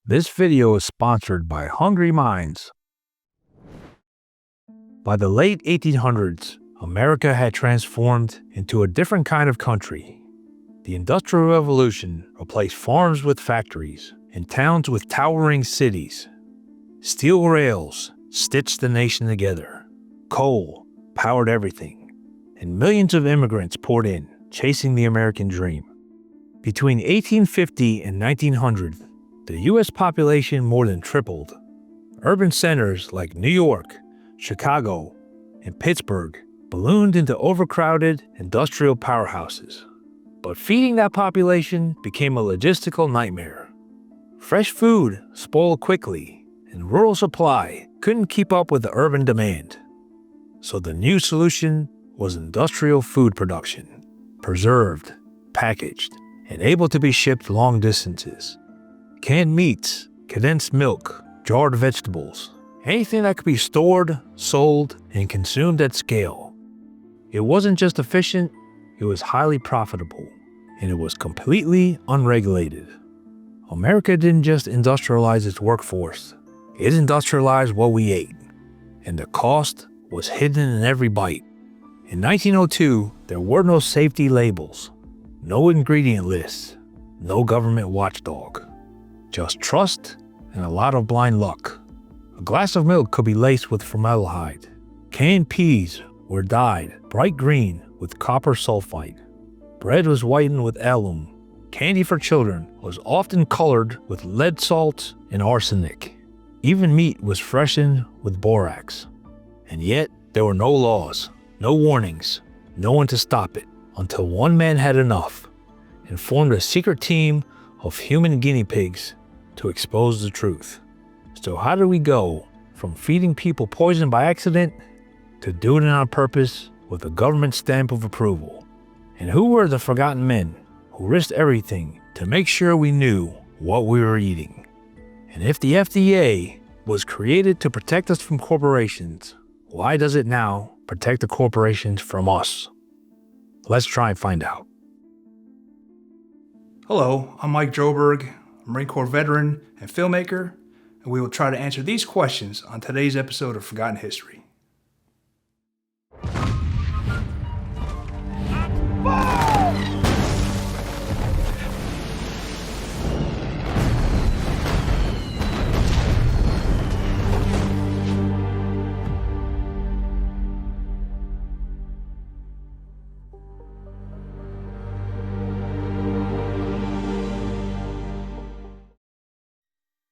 This video is sponsored by Hungry Minds. By the late 1800s, America had transformed into a different kind of country. The Industrial Revolution replaced farms with factories and towns with towering cities. Steel rails stitched the nation together. Coal powered everything, and millions of immigrants poured in, chasing the American dream. Between 1850 and 1900, the U.S. population more than tripled. Urban centers like New York, Chicago, and Pittsburgh ballooned into overcrowded industrial powerhouses. But feeding that population became a logistical nightmare. Fresh food spoiled quickly, and rural supply couldn't keep up with the urban demand. So the new solution was industrial food production, preserved, packaged, and able to be shipped long distances. Canned meats, condensed milk, jarred vegetables, anything that could be stored, sold, and consumed at scale. It wasn't just efficient, it was highly profitable, and it was completely unregulated. America didn't just industrialize its workforce, it industrialized what we ate, and the cost was hidden in every bite. In 1902, there were no safety labels, no ingredient lists, no government watchdog. Just trust and a lot of blind luck. A glass of milk could be laced with formaldehyde. Canned peas were dyed bright green with copper sulfite. Bread was whitened with alum. Candy for children was often colored with lead salts and arsenic. Even meat was freshened with borax. And yet, there were no laws, no warnings, no one to stop it, until one man had enough and formed a secret team of human guinea pigs to expose the truth. So how do we go from feeding people poison by accident to doing it on purpose with a government stamp of approval? And who were the forgotten men who risked everything to make sure we knew what we were eating? And if the FDA was created to protect us from corporations, why does it now protect the corporations from us? Let's try and find out. Hello, I'm Mike Droberg, a Marine Corps veteran and filmmaker, and we will try to answer these questions on today's episode of Forgotten History.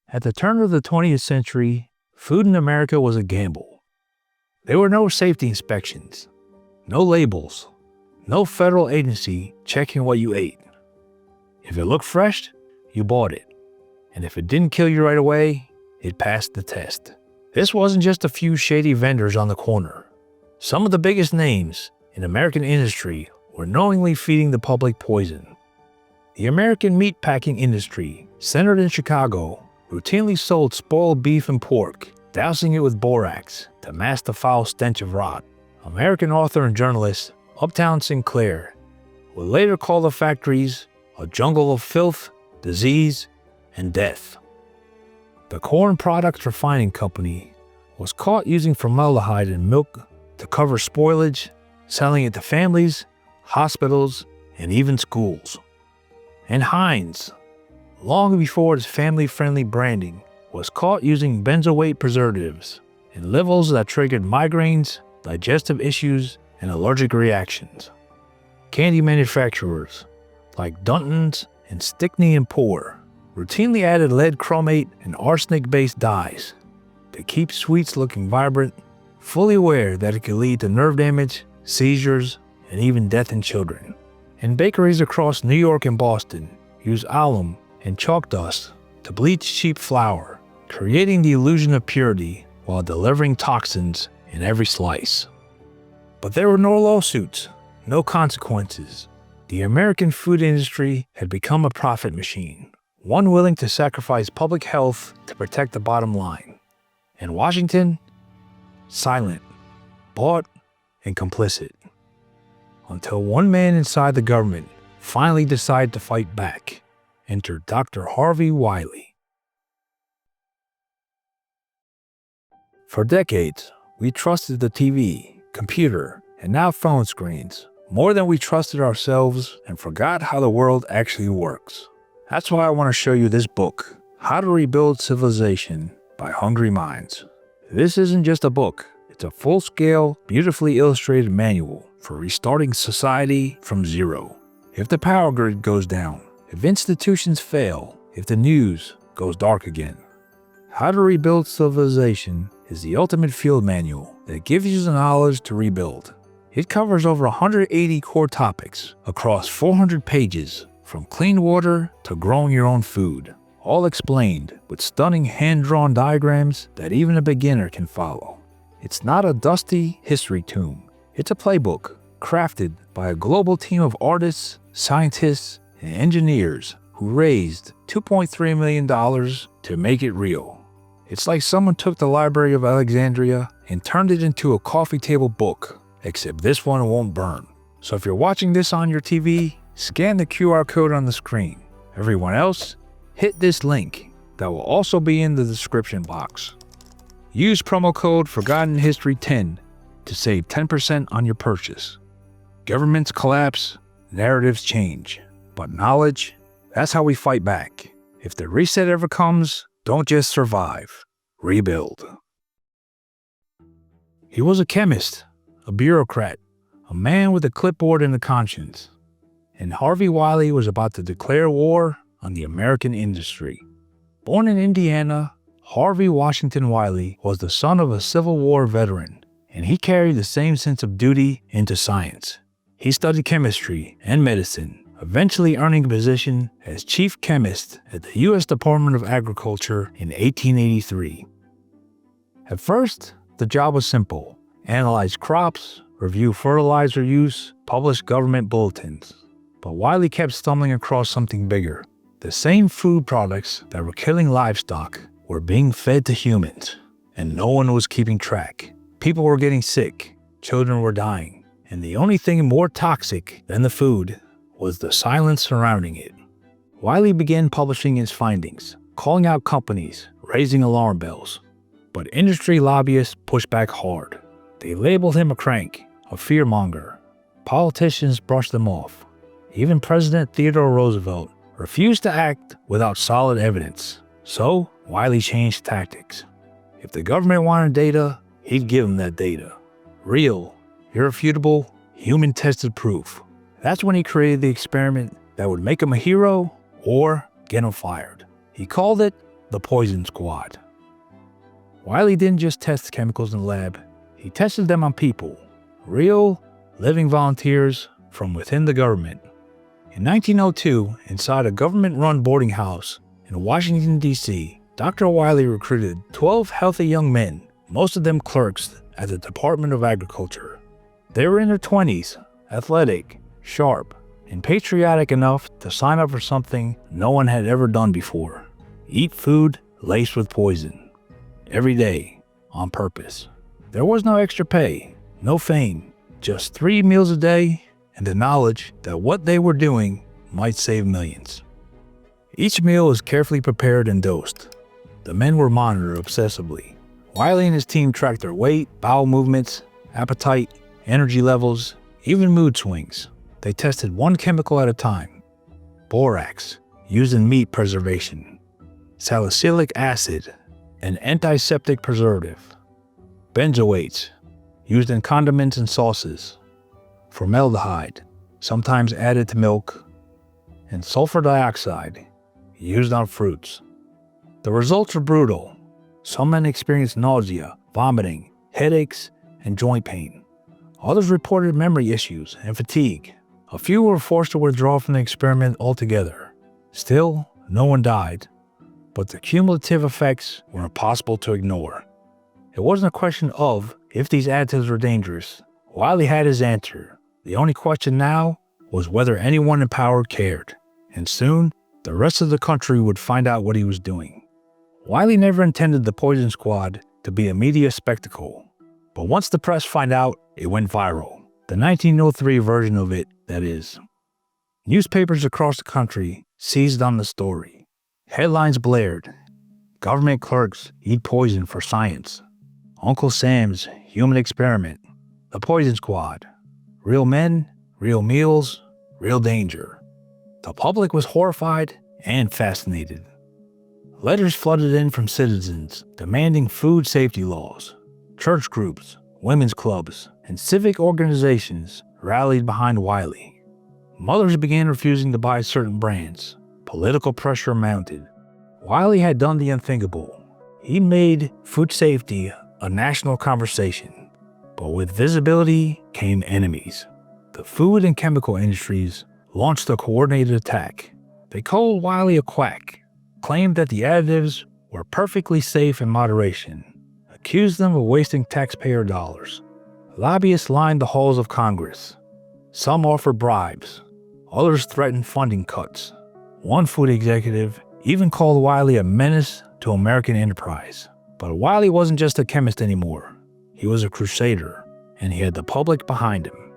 At the turn of the 20th century, food in America was a gamble. There were no safety inspections, no labels, no federal agency checking what you ate. If it looked fresh, you bought it. And if it didn't kill you right away, it passed the test. This wasn't just a few shady vendors on the corner. Some of the biggest names in American industry were knowingly feeding the public poison. The American meatpacking industry, centered in Chicago, routinely sold spoiled beef and pork, dousing it with borax to mask the foul stench of rot. American author and journalist Uptown Sinclair would later call the factories a jungle of filth, disease, and death. The Corn Products Refining Company was caught using formaldehyde in milk to cover spoilage, selling it to families, hospitals, and even schools. And Heinz, long before its family-friendly branding, was caught using benzoate preservatives in levels that triggered migraines, digestive issues, and allergic reactions. Candy manufacturers like Dunton's and Stickney & Poor routinely added lead chromate and arsenic-based dyes to keep sweets looking vibrant, fully aware that it could lead to nerve damage, seizures, and even death in children. And bakeries across New York and Boston use alum and chalk dust to bleach cheap flour, creating the illusion of purity while delivering toxins in every slice. But there were no lawsuits, no consequences. The American food industry had become a profit machine, one willing to sacrifice public health to protect the bottom line. And Washington? Silent, bought, and complicit. Until one man inside the government finally decided to fight back. Enter Dr. Harvey Wiley. For decades, we trusted the TV, computer, and now phone screens more than we trusted ourselves and forgot how the world actually works. That's why I want to show you this book, How to Rebuild Civilization by Hungry Minds. This isn't just a book. It's a full-scale, beautifully illustrated manual for restarting society from zero. If the power grid goes down, if institutions fail, if the news goes dark again. How to Rebuild Civilization is the ultimate field manual that gives you the knowledge to rebuild. It covers over 180 core topics across 400 pages, from clean water to growing your own food, all explained with stunning hand-drawn diagrams that even a beginner can follow. It's not a dusty history tome. It's a playbook crafted by a global team of artists, scientists, and engineers who raised $2.3 million to make it real. It's like someone took the Library of Alexandria and turned it into a coffee table book, except this one won't burn. So if you're watching this on your TV, scan the QR code on the screen. Everyone else, hit this link that will also be in the description box. Use promo code Forgotten History 10 to save 10% on your purchase. Governments collapse, narratives change, but knowledge, that's how we fight back. If the reset ever comes, don't just survive, rebuild. He was a chemist, a bureaucrat, a man with a clipboard and a conscience. And Harvey Wiley was about to declare war on the American industry. Born in Indiana, Harvey Washington Wiley was the son of a Civil War veteran, and he carried the same sense of duty into science. He studied chemistry and medicine, eventually earning a position as chief chemist at the U.S. Department of Agriculture in 1883. At first, the job was simple: analyze crops, review fertilizer use, publish government bulletins. But Wiley kept stumbling across something bigger. The same food products that were killing livestock were being fed to humans, and no one was keeping track. People were getting sick, children were dying, and the only thing more toxic than the food was the silence surrounding it. Wiley began publishing his findings, calling out companies, raising alarm bells. But industry lobbyists pushed back hard. They labeled him a crank, a fearmonger. Politicians brushed them off. Even President Theodore Roosevelt refused to act without solid evidence. So, Wiley changed tactics. If the government wanted data, he'd give them that data. Real, irrefutable, human-tested proof. That's when he created the experiment that would make him a hero or get him fired. He called it the Poison Squad. Wiley didn't just test chemicals in the lab. He tested them on people. Real, living volunteers from within the government. In 1902, inside a government-run boarding house in Washington, D.C., Dr. Wiley recruited 12 healthy young men, most of them clerks at the Department of Agriculture. They were in their 20s, athletic, sharp, and patriotic enough to sign up for something no one had ever done before. Eat food laced with poison. Every day, on purpose. There was no extra pay, no fame, just 3 meals a day and the knowledge that what they were doing might save millions. Each meal was carefully prepared and dosed. The men were monitored obsessively. Wiley and his team tracked their weight, bowel movements, appetite, energy levels, even mood swings. They tested one chemical at a time. Borax, used in meat preservation. Salicylic acid, an antiseptic preservative. Benzoates, used in condiments and sauces. Formaldehyde, sometimes added to milk. And sulfur dioxide, used on fruits. The results were brutal. Some men experienced nausea, vomiting, headaches, and joint pain. Others reported memory issues and fatigue. A few were forced to withdraw from the experiment altogether. Still, no one died, but the cumulative effects were impossible to ignore. It wasn't a question of if these additives were dangerous. Wiley had his answer. The only question now was whether anyone in power cared. And soon, the rest of the country would find out what he was doing. Wiley never intended the Poison Squad to be a media spectacle. But once the press found out, it went viral. The 1903 version of it, that is. Newspapers across the country seized on the story. Headlines blared. Government clerks eat poison for science. Uncle Sam's Human Experiment, The Poison Squad, Real Men, Real Meals, Real Danger. The public was horrified and fascinated. Letters flooded in from citizens demanding food safety laws. Church groups, women's clubs, and civic organizations rallied behind Wiley. Mothers began refusing to buy certain brands. Political pressure mounted. Wiley had done the unthinkable. He made food safety a national conversation. But with visibility came enemies. The food and chemical industries launched a coordinated attack. They called Wiley a quack, claimed that the additives were perfectly safe in moderation, accused them of wasting taxpayer dollars. Lobbyists lined the halls of Congress. Some offered bribes. Others threatened funding cuts. One food executive even called Wiley a menace to American enterprise. But Wiley wasn't just a chemist anymore. He was a crusader, and he had the public behind him.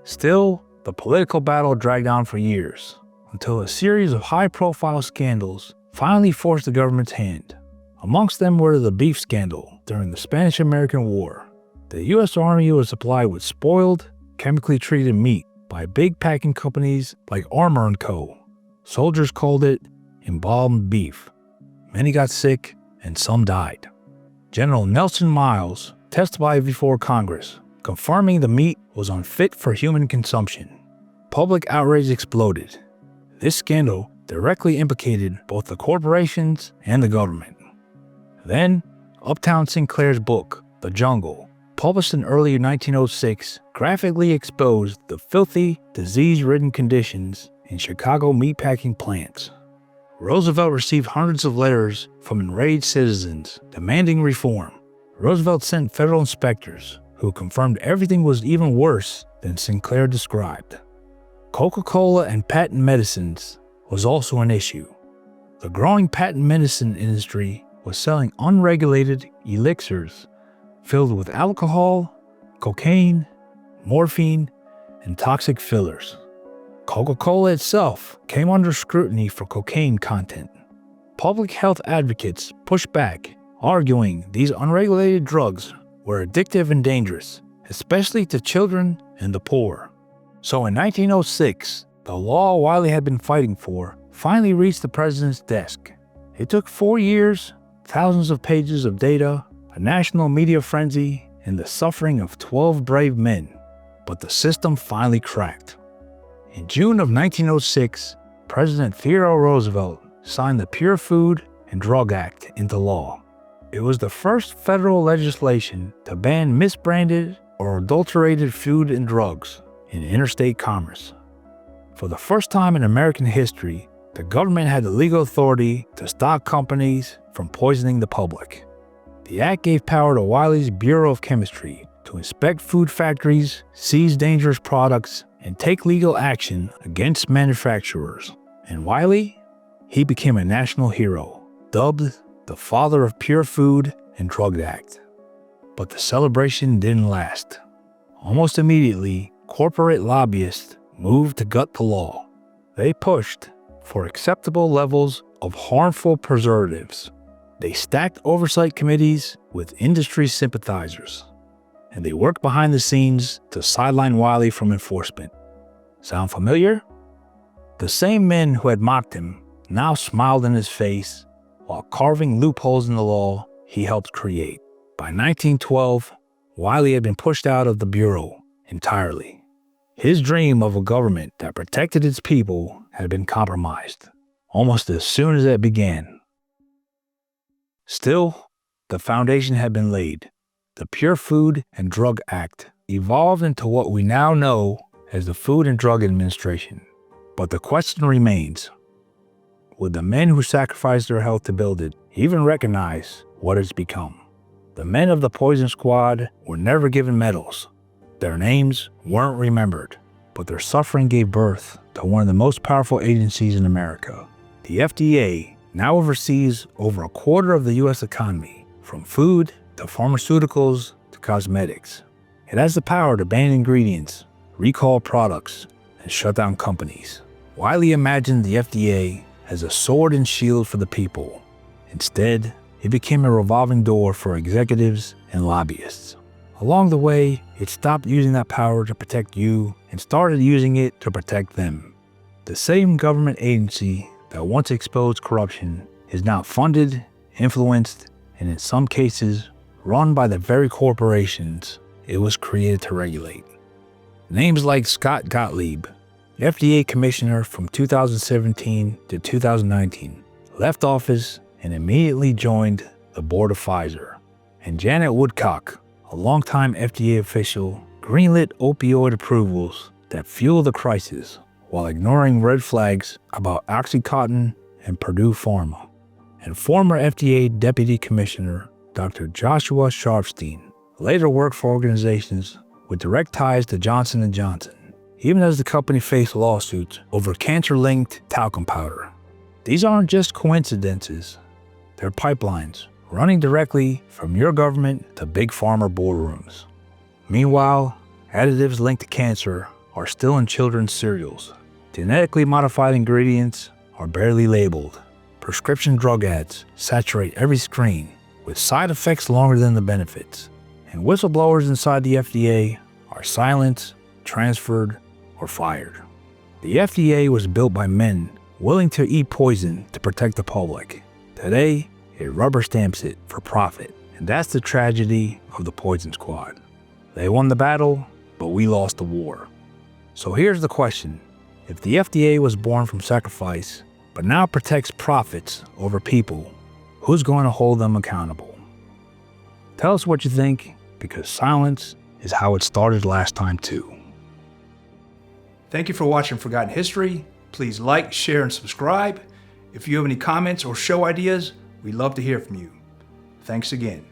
Still, the political battle dragged on for years, until a series of high-profile scandals finally forced the government's hand. Amongst them were the beef scandal during the Spanish-American War. The U.S. Army was supplied with spoiled, chemically treated meat by big packing companies like Armour & Co. Soldiers called it embalmed beef. Many got sick, and some died. General Nelson Miles testified before Congress, confirming the meat was unfit for human consumption. Public outrage exploded. This scandal directly implicated both the corporations and the government. Then, Uptown Sinclair's book, The Jungle, published in early 1906, graphically exposed the filthy, disease-ridden conditions in Chicago meatpacking plants. Roosevelt received hundreds of letters from enraged citizens demanding reform. Roosevelt sent federal inspectors who confirmed everything was even worse than Sinclair described. Coca-Cola and patent medicines was also an issue. The growing patent medicine industry was selling unregulated elixirs filled with alcohol, cocaine, morphine, and toxic fillers. Coca-Cola itself came under scrutiny for cocaine content. Public health advocates pushed back, arguing these unregulated drugs were addictive and dangerous, especially to children and the poor. So in 1906, the law Wiley had been fighting for finally reached the president's desk. It took 4 years, thousands of pages of data, a national media frenzy, and the suffering of 12 brave men. But the system finally cracked. In June of 1906, President Theodore Roosevelt signed the Pure Food and Drug Act into law. It was the first federal legislation to ban misbranded or adulterated food and drugs in interstate commerce. For the first time in American history, the government had the legal authority to stop companies from poisoning the public. The act gave power to Wiley's Bureau of Chemistry to inspect food factories, seize dangerous products, and take legal action against manufacturers. And Wiley? He became a national hero, dubbed the father of Pure Food and Drug Act. But the celebration didn't last. Almost immediately, corporate lobbyists moved to gut the law. They pushed for acceptable levels of harmful preservatives. They stacked oversight committees with industry sympathizers, and they worked behind the scenes to sideline Wiley from enforcement. Sound familiar? The same men who had mocked him now smiled in his face while carving loopholes in the law he helped create. By 1912, Wiley had been pushed out of the Bureau entirely. His dream of a government that protected its people had been compromised almost as soon as it began. Still, the foundation had been laid. The Pure Food and Drug Act evolved into what we now know as the Food and Drug Administration. But the question remains, would the men who sacrificed their health to build it even recognize what it's become? The men of the Poison Squad were never given medals. Their names weren't remembered, but their suffering gave birth to one of the most powerful agencies in America. The FDA now oversees over a quarter of the U.S. economy, from food to pharmaceuticals to cosmetics. It has the power to ban ingredients, recall products, and shut down companies. Wiley imagined the FDA as a sword and shield for the people. Instead, it became a revolving door for executives and lobbyists. Along the way, it stopped using that power to protect you and started using it to protect them. The same government agency that once exposed corruption is now funded, influenced, and in some cases, run by the very corporations it was created to regulate. Names like Scott Gottlieb, FDA Commissioner from 2017 to 2019, left office and immediately joined the board of Pfizer. And Janet Woodcock, a longtime FDA official, greenlit opioid approvals that fuel the crisis while ignoring red flags about OxyContin and Purdue Pharma. And former FDA Deputy Commissioner Dr. Joshua Sharfstein later worked for organizations with direct ties to Johnson & Johnson, even as the company faced lawsuits over cancer-linked talcum powder. These aren't just coincidences. They're pipelines running directly from your government to Big Pharma boardrooms. Meanwhile, additives linked to cancer are still in children's cereals. Genetically modified ingredients are barely labeled. Prescription drug ads saturate every screen with side effects longer than the benefits. And whistleblowers inside the FDA are silenced, transferred, or fired. The FDA was built by men willing to eat poison to protect the public. Today, it rubber stamps it for profit. And that's the tragedy of the Poison Squad. They won the battle, but we lost the war. So here's the question. If the FDA was born from sacrifice, but now protects profits over people, who's going to hold them accountable? Tell us what you think, because silence is how it started last time too. Thank you for watching Forgotten History. Please like, share, and subscribe. If you have any comments or show ideas, we'd love to hear from you. Thanks again.